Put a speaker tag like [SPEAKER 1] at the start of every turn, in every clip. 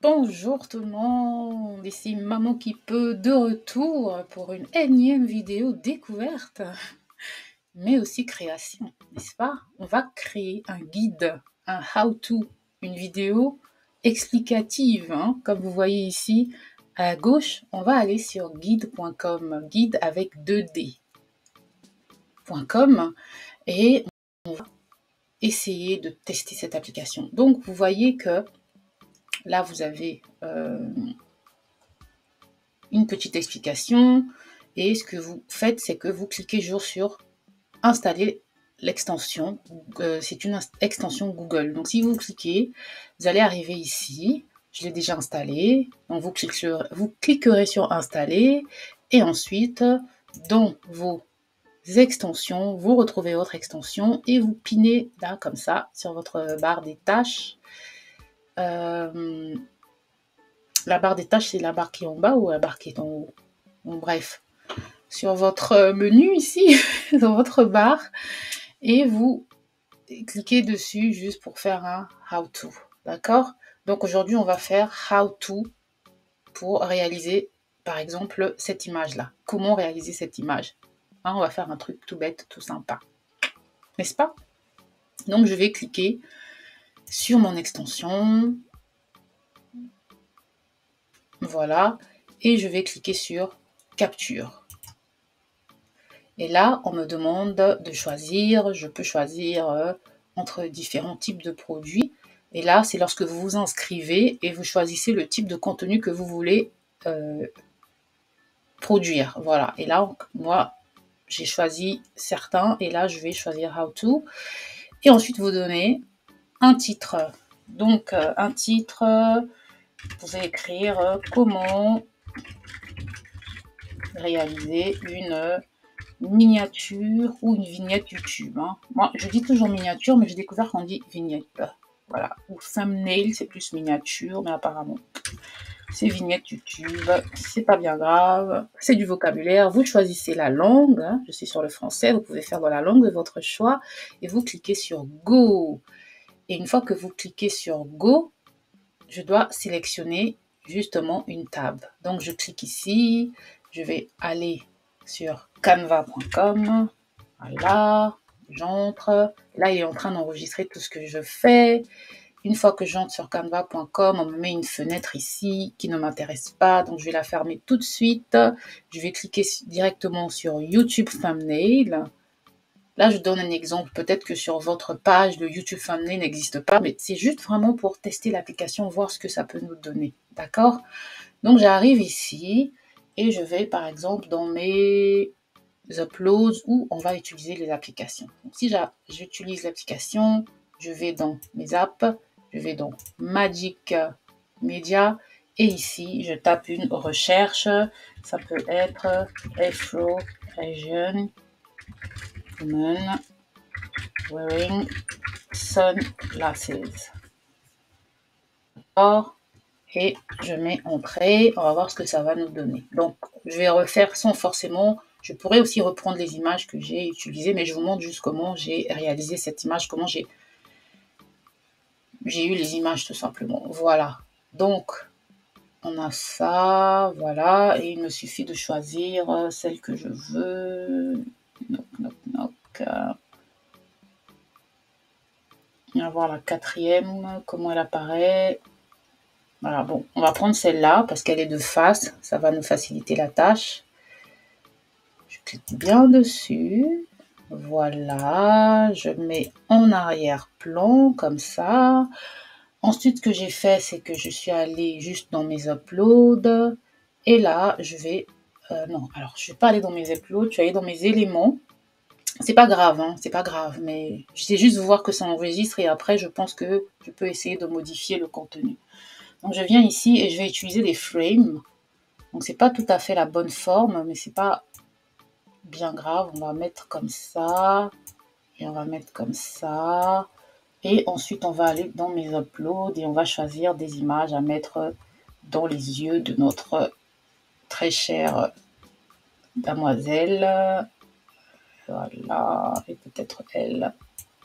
[SPEAKER 1] Bonjour tout le monde, ici Maman qui peut de retour pour une énième vidéo découverte, mais aussi création, n'est-ce pas? On va créer un guide, un how-to, une vidéo explicative, hein, comme vous voyez ici à gauche. On va aller sur guide.com, guide avec 2D.com, et on va essayer de tester cette application. Donc vous voyez que là, vous avez une petite explication. Et ce que vous faites, c'est que vous cliquez toujours sur installer l'extension. C'est une extension Google. Donc, si vous cliquez, vous allez arriver ici. Je l'ai déjà installé. Donc, vous cliquerez sur installer. Et ensuite, dans vos extensions, vous retrouvez votre extension et vous pinez là, comme ça, sur votre barre des tâches. La barre des tâches, c'est la barre qui est en bas ou la barre qui est en haut? Bon, bref, sur votre menu ici, dans votre barre, et vous cliquez dessus juste pour faire un how-to. D'accord? Donc aujourd'hui, on va faire how-to pour réaliser, par exemple, cette image-là. Comment réaliser cette image? Hein, on va faire un truc tout bête, tout sympa. N'est-ce pas? Donc je vais cliquer sur mon extension. Voilà. Et je vais cliquer sur capture. Et là, on me demande de choisir, je peux choisir entre différents types de produits. Et là, c'est lorsque vous vous inscrivez et vous choisissez le type de contenu que vous voulez produire. Voilà. Et là, moi, j'ai choisi certains. Et là, je vais choisir How to. Et ensuite, vous donnez un titre. Donc, un titre, vous pouvez écrire comment réaliser une miniature ou une vignette YouTube. Hein. Moi, je dis toujours miniature, mais j'ai découvert qu'on dit vignette. Voilà. Ou thumbnail, c'est plus miniature, mais apparemment, c'est vignette YouTube. C'est pas bien grave. C'est du vocabulaire. Vous choisissez la langue. Hein. Je suis sur le français. Vous pouvez faire dans la langue de votre choix. Et vous cliquez sur Go. Et une fois que vous cliquez sur Go, je dois sélectionner justement une tab. Donc, je clique ici. Je vais aller sur canva.com. Voilà, j'entre. Là, il est en train d'enregistrer tout ce que je fais. Une fois que j'entre sur canva.com, on me met une fenêtre ici qui ne m'intéresse pas. Donc, je vais la fermer tout de suite. Je vais cliquer directement sur YouTube Thumbnail. Là, je donne un exemple. Peut-être que sur votre page, le YouTube Thumbnail n'existe pas, mais c'est juste vraiment pour tester l'application, voir ce que ça peut nous donner. D'accord? Donc, j'arrive ici et je vais, par exemple, dans mes uploads où on va utiliser les applications. Donc, si j'utilise l'application, je vais dans mes apps, je vais dans Magic Media et ici, je tape une recherche. Ça peut être Afro Asian woman wearing sunglasses. D'accord? Et je mets entrée, on va voir ce que ça va nous donner. Donc, je vais refaire sans forcément, je pourrais aussi reprendre les images que j'ai utilisées, mais je vous montre juste comment j'ai réalisé cette image, comment j'ai eu les images tout simplement. Voilà, donc on a ça, voilà, et il me suffit de choisir celle que je veux. On va voir la quatrième, comment elle apparaît. Voilà, bon, on va prendre celle-là parce qu'elle est de face, ça va nous faciliter la tâche. Je clique bien dessus, voilà, je mets en arrière-plan comme ça. Ensuite, ce que j'ai fait, c'est que je suis allée juste dans mes uploads et là, je vais... non, alors je ne vais pas aller dans mes uploads, je vais aller dans mes éléments. C'est pas grave, hein, c'est pas grave, mais j'essaie juste de voir que ça enregistre et après, je pense que je peux essayer de modifier le contenu. Donc, je viens ici et je vais utiliser des frames. Donc, c'est pas tout à fait la bonne forme, mais c'est pas bien grave. On va mettre comme ça et on va mettre comme ça. Et ensuite, on va aller dans mes uploads et on va choisir des images à mettre dans les yeux de notre très chère demoiselle. Voilà, et peut-être elle.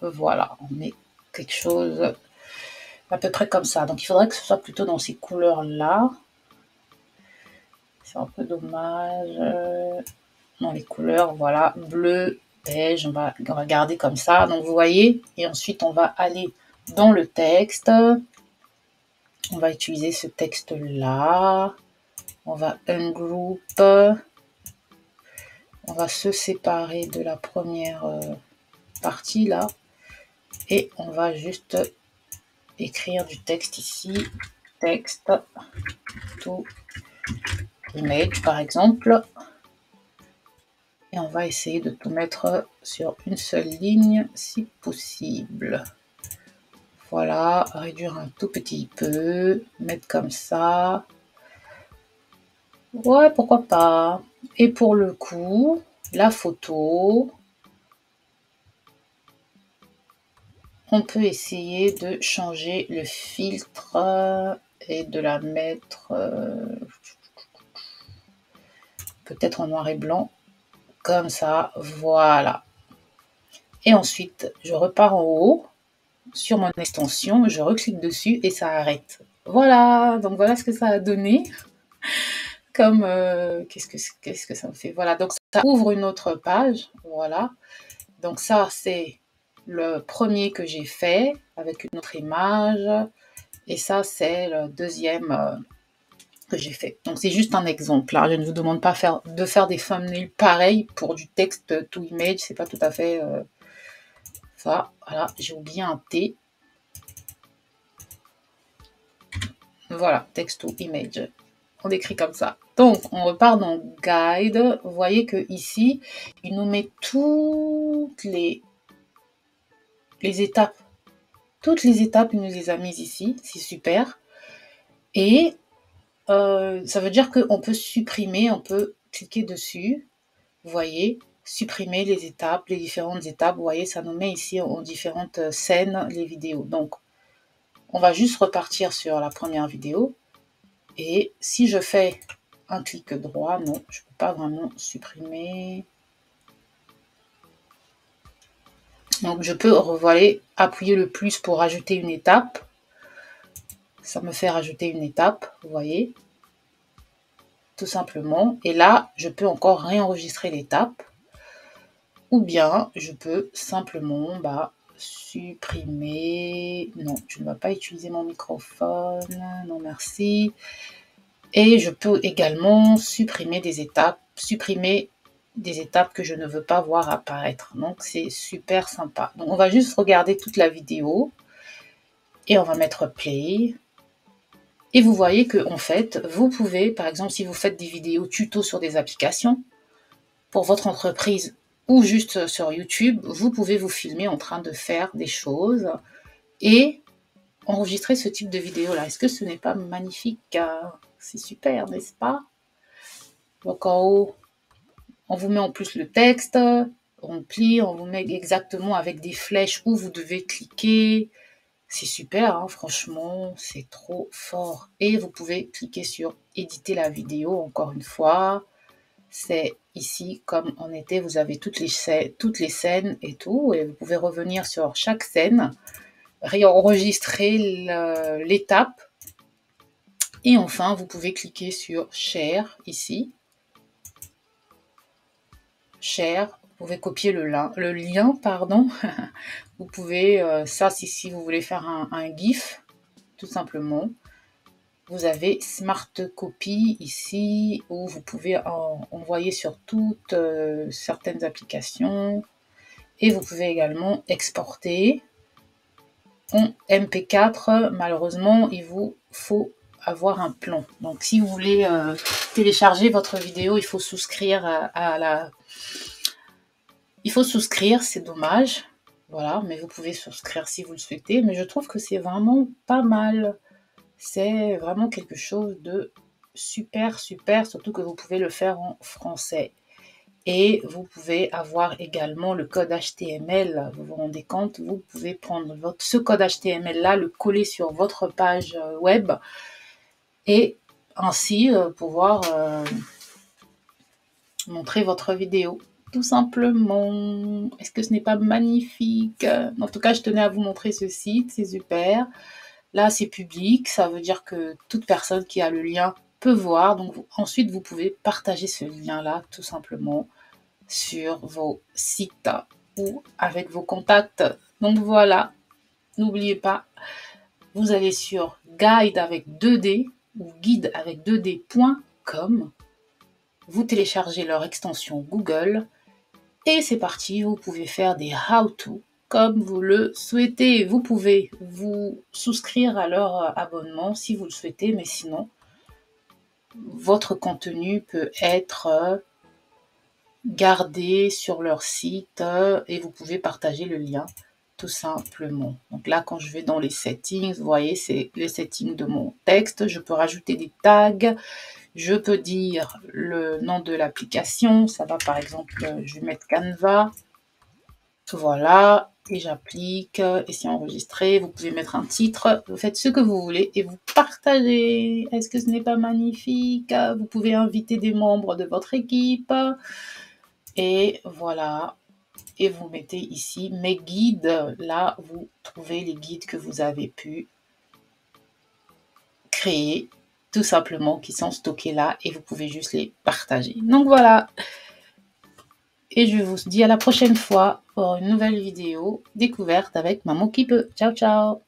[SPEAKER 1] Voilà, on met quelque chose à peu près comme ça. Donc il faudrait que ce soit plutôt dans ces couleurs-là. C'est un peu dommage. Dans les couleurs, voilà, bleu, beige, on va garder comme ça. Donc vous voyez, et ensuite on va aller dans le texte. On va utiliser ce texte-là. On va ungroup. On va se séparer de la première partie là. Et on va juste écrire du texte ici. Texte to image par exemple. Et on va essayer de tout mettre sur une seule ligne si possible. Voilà, réduire un tout petit peu, mettre comme ça. Ouais, pourquoi pas. Et pour le coup, la photo, on peut essayer de changer le filtre et de la mettre peut-être en noir et blanc, comme ça, voilà. Et ensuite, je repars en haut sur mon extension, je reclique dessus et ça arrête. Voilà, donc voilà ce que ça a donné. Comme qu'est-ce que ça me fait? Voilà, donc ça ouvre une autre page. Voilà. Donc ça, c'est le premier que j'ai fait avec une autre image. Et ça, c'est le deuxième que j'ai fait. Donc c'est juste un exemple. Là. Je ne vous demande pas de faire des thumbnails pareils pour du texte to image. C'est pas tout à fait ça. Voilà, j'ai oublié un T. Voilà, text to image. On écrit comme ça. Donc, on repart dans Guide. Vous voyez que ici, il nous met toutes les étapes. Toutes les étapes, il nous les a mises ici. C'est super. Et ça veut dire qu'on peut supprimer, on peut cliquer dessus. Vous voyez, supprimer les étapes, les différentes étapes. Vous voyez, ça nous met ici en différentes scènes les vidéos. Donc, on va juste repartir sur la première vidéo. Et si je fais un clic droit, non, je ne peux pas vraiment supprimer. Donc je peux, voilà, appuyer le plus pour rajouter une étape. Ça me fait rajouter une étape, vous voyez, tout simplement. Et là, je peux encore réenregistrer l'étape. Ou bien, je peux simplement supprimer. Non, je ne vais pas utiliser mon microphone. Non, merci. Et je peux également supprimer des étapes que je ne veux pas voir apparaître. Donc, c'est super sympa. Donc, on va juste regarder toute la vidéo et on va mettre play. Et vous voyez que, en fait, vous pouvez, par exemple, si vous faites des vidéos tuto sur des applications pour votre entreprise ou juste sur YouTube, vous pouvez vous filmer en train de faire des choses et enregistrer ce type de vidéo-là. Est-ce que ce n'est pas magnifique? C'est super, n'est-ce pas? Donc en haut, on vous met en plus le texte, on plie, on vous met exactement avec des flèches où vous devez cliquer. C'est super, hein, franchement, c'est trop fort. Et vous pouvez cliquer sur éditer la vidéo, encore une fois. C'est ici, comme on était, vous avez toutes les scènes et tout. Et vous pouvez revenir sur chaque scène, réenregistrer l'étape. Et enfin, vous pouvez cliquer sur Share ici. Share, vous pouvez copier le lien, pardon. Vous pouvez, ça, si vous voulez faire un GIF, tout simplement. Vous avez Smart Copy ici, où vous pouvez envoyer sur toutes certaines applications. Et vous pouvez également exporter en MP4. Malheureusement, il vous faut avoir un plan. Donc, si vous voulez télécharger votre vidéo, il faut souscrire Il faut souscrire, c'est dommage. Voilà, mais vous pouvez souscrire si vous le souhaitez. Mais je trouve que c'est vraiment pas mal. C'est vraiment quelque chose de super, super, surtout que vous pouvez le faire en français. Et vous pouvez avoir également le code HTML. Vous vous rendez compte, vous pouvez prendre ce code HTML-là, le coller sur votre page web et ainsi pouvoir montrer votre vidéo. Tout simplement. Est-ce que ce n'est pas magnifique? En tout cas, je tenais à vous montrer ce site, c'est super. Là, c'est public, ça veut dire que toute personne qui a le lien peut voir. Donc ensuite, vous pouvez partager ce lien-là tout simplement sur vos sites ou avec vos contacts. Donc voilà, n'oubliez pas, vous allez sur guide avec 2D ou guide avec 2D.com, vous téléchargez leur extension Google et c'est parti, vous pouvez faire des how-to comme vous le souhaitez. Vous pouvez vous souscrire à leur abonnement si vous le souhaitez, mais sinon, votre contenu peut être gardé sur leur site et vous pouvez partager le lien tout simplement. Donc là, quand je vais dans les settings, vous voyez, c'est les settings de mon texte. Je peux rajouter des tags. Je peux dire le nom de l'application. Ça va, par exemple, je vais mettre Canva. Voilà, et j'applique, et c'est enregistré. Vous pouvez mettre un titre, vous faites ce que vous voulez et vous partagez. Est-ce que ce n'est pas magnifique? Vous pouvez inviter des membres de votre équipe. Et voilà, et vous mettez ici mes guides. Là, vous trouvez les guides que vous avez pu créer, tout simplement, qui sont stockés là, et vous pouvez juste les partager. Donc voilà. Et je vous dis à la prochaine fois pour une nouvelle vidéo découverte avec Maman qui peut. Ciao, ciao!